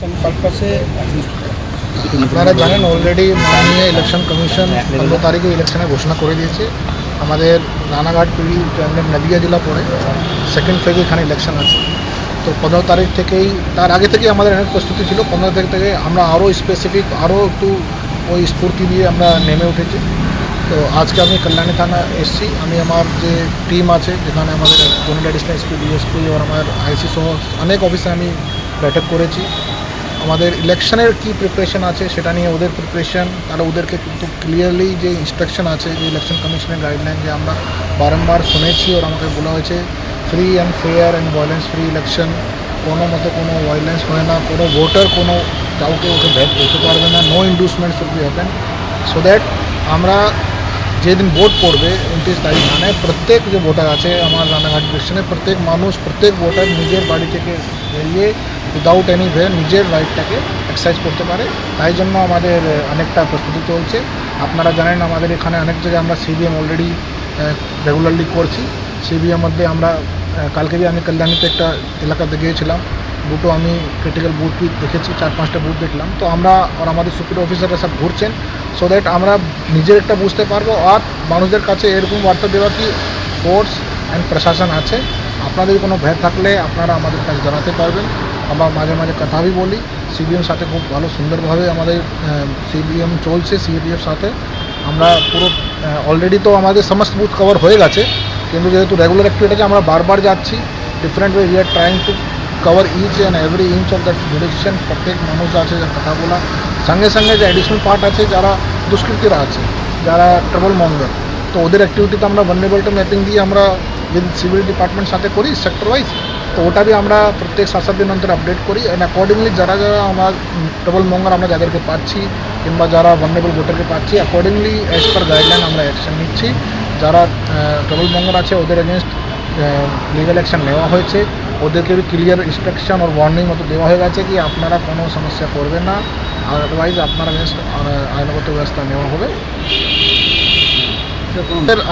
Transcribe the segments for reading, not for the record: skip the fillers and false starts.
পারপাসে আপনারা জানেন অলরেডি মাননীয় ইলেকশন কমিশন 15 তারিখে ইলেকশনের ঘোষণা করে দিয়েছে। আমাদের রানাঘাট পিড়ি নদিয়া জেলা পড়ে সেকেন্ড ফেজে এখানে ইলেকশন আছে। তো 15 তারিখ থেকেই তার আগে থেকেই আমাদের অনেক প্রস্তুতি ছিল। 15 তারিখ থেকে আমরা আরও স্পেসিফিক আরও একটু ওই স্ফূর্তি দিয়ে আমরা নেমে উঠেছি। তো আজকে আমি কল্যাণী থানা এসেছি। আমি আমার যে টিম আছে যেখানে আমাদের জোনাল অ্যাডিশনাল এসপি ডিএসপি আর আমার আইসি সহ অনেক অফিসে আমি বৈঠক করেছি। আমাদের ইলেকশনের কী প্রিপারেশন আছে সেটা নিয়ে ওদের প্রিপারেশন আর ওদেরকে কিন্তু ক্লিয়ারলি যে ইনস্ট্রাকশন আছে যে ইলেকশন কমিশনের গাইডলাইন যে আমরা বারংবার শুনেছি আর আমাকে বলা হয়েছে free and fair and violence free election, কোনো মতো কোনো ভায়োলেন্স হয় না, কোনো ভোটার কোনো কাউকে ওকে ভেদ করতে পারবে না, no inducement should be happen so that আমরা যেদিন ভোট পড়বে 29 তারিখ মানে প্রত্যেক যে ভোটার আছে আমার রানাঘাট ডিভিশনে প্রত্যেক মানুষ প্রত্যেক ভোটার নিজের বাড়ি থেকে বেরিয়ে উইদাউট এনি ভে নিজের রাইটটাকে এক্সারসাইজ করতে পারে। তাই জন্য আমাদের অনেকটা প্রস্তুতি চলছে। আপনারা জানেন আমাদের এখানে অনেক জায়গায় আমরা সিবিএম অলরেডি রেগুলারলি করছি। সিবিএম মধ্যে আমরা কালকে আমি কল্যাণীতে একটা এলাকাতে গিয়েছিলাম, দুটো আমি ক্রিটিক্যাল বুথ দেখেছি, 4-5টা বুথ দেখলাম। তো আমরা আর আমাদের সুপিরিয়র অফিসাররা সব ঘুরছেন সো দ্যাট আমরা নিজের একটা বুঝতে পারবো আর মানুষদের কাছে এরকম বার্তা দেওয়া কি ফোর্স অ্যান্ড প্রশাসন আছে। আপনাদের কোনো ভয় থাকলে আপনারা আমাদের কাছে জানাতে পারবেন। আমরা মাঝে মাঝে কথা বলি সিবিএম সাথে, খুব ভালো সুন্দরভাবে আমাদের সিবিএম চলছে সিএডিএফ সাথে। আমরা পুরো অলরেডি তো আমাদের সমস্ত বুথ কভার হয়ে গেছে, কিন্তু যেহেতু রেগুলার অ্যাক্টিভিটি আমরা বারবার যাচ্ছি different way, we are trying to cover each and every inch of that direction. প্রত্যেক মানুষ আছে যার কথা বলা, সঙ্গে সঙ্গে যে অ্যাডিশনাল পার্ট আছে যারা দুষ্কৃতীরা আছে, যারা ট্রাবল মঙ্গার, তো ওদের অ্যাক্টিভিটিতে আমরা ভালনারেবিলিটি ম্যাপিং দিয়ে আমরা যে সিভিল ডিপার্টমেন্ট সাথে করি সেক্টর ওয়াইজ, তো ওটা भी আমরা প্রত্যেক 7 দিন অন্তর আপডেট করি। অ্যান্ড অ্যাকর্ডিংলি যারা যারা আমার ট্রাবল মঙ্গার আমরা যাদেরকে পাচ্ছি কিংবা যারা ভালনারেবল ভোটারকে পাচ্ছি অ্যাকর্ডিংলি অ্যাজ পার গাইডলাইন আমরা অ্যাকশন নিচ্ছি। যারা ট্রাবল মঙ্গার আছে ওদের এগেনস্ট লিগাল অ্যাকশন নেওয়া হয়েছে, ওদেরকে भी ক্লিয়ার ইনস্ট্রাকশন और ওয়ার্নিং মতো দেওয়া হয়ে গেছে কি আপনারা কোনো সমস্যা করবেন না, আদারওয়াইজ আপনার এগেনস্ট আইনগত ব্যবস্থা নেওয়া হবে।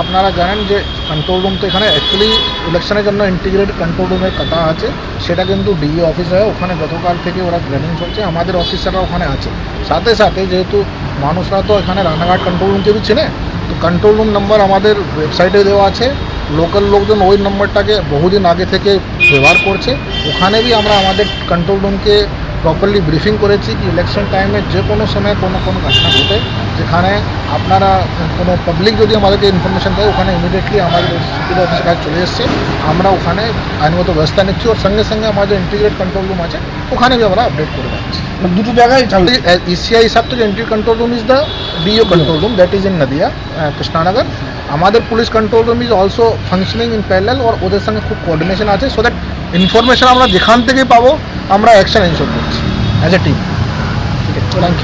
আপনারা জানেন যে কন্ট্রোল রুম তো এখানে অ্যাকচুয়ালি ইলেকশনের জন্য ইন্টিগ্রেটেড কন্ট্রোল রুমের কথা আছে, সেটা কিন্তু ডিই অফিস হয়, ওখানে গতকাল থেকে ওরা ট্রেনিং চলছে, আমাদের অফিসাররা ওখানে আছে। সাথে সাথে যেহেতু মানুষরা তো এখানে রানাঘাট কন্ট্রোল রুমকে भी চেনে, তো কন্ট্রোল রুম নাম্বার আমাদের ওয়েবসাইটে দেওয়া আছে। লোকাল লোকজন ওই নম্বরটাকে বহুদিন আগে থেকে ব্যবহার করছে। ওখানে भी আমরা আমাদের কন্ট্রোল রুমকে প্রপারলি ব্রিফিং করেছি কি ইলেকশন টাইমে যে কোনো সময় কোনো ঘটনা ঘটে যেখানে আপনারা কোনো পাবলিক যদি আমাদেরকে ইনফরমেশন দেয় ওখানে ইমিডিয়েটলি আমাদের সুপিরিয়র অফিসের কাছে চলে এসছে, আমরা ওখানে আইনগত ব্যবস্থা নিচ্ছি। ওর সঙ্গে সঙ্গে আমাদের ইন্টিগ্রেটেড কন্ট্রোল রুম আছে ওখানে भी আমরা আপডেট করে দিচ্ছি। দুটো জায়গায় ইসিআই হিসাব থেকে entry control room is the DO control room that is in Nadia Krishnanagar. আমাদের police control room is also functioning in parallel, আর ওদের সঙ্গে খুব কোঅর্ডিনেশন আছে সো দ্যাট ইনফরমেশন আমরা যেখান থেকে পাবো আমরা অ্যাকশন এনশোর করছি অ্যাজ এ টিম। ঠিক আছে, থ্যাংক ইউ।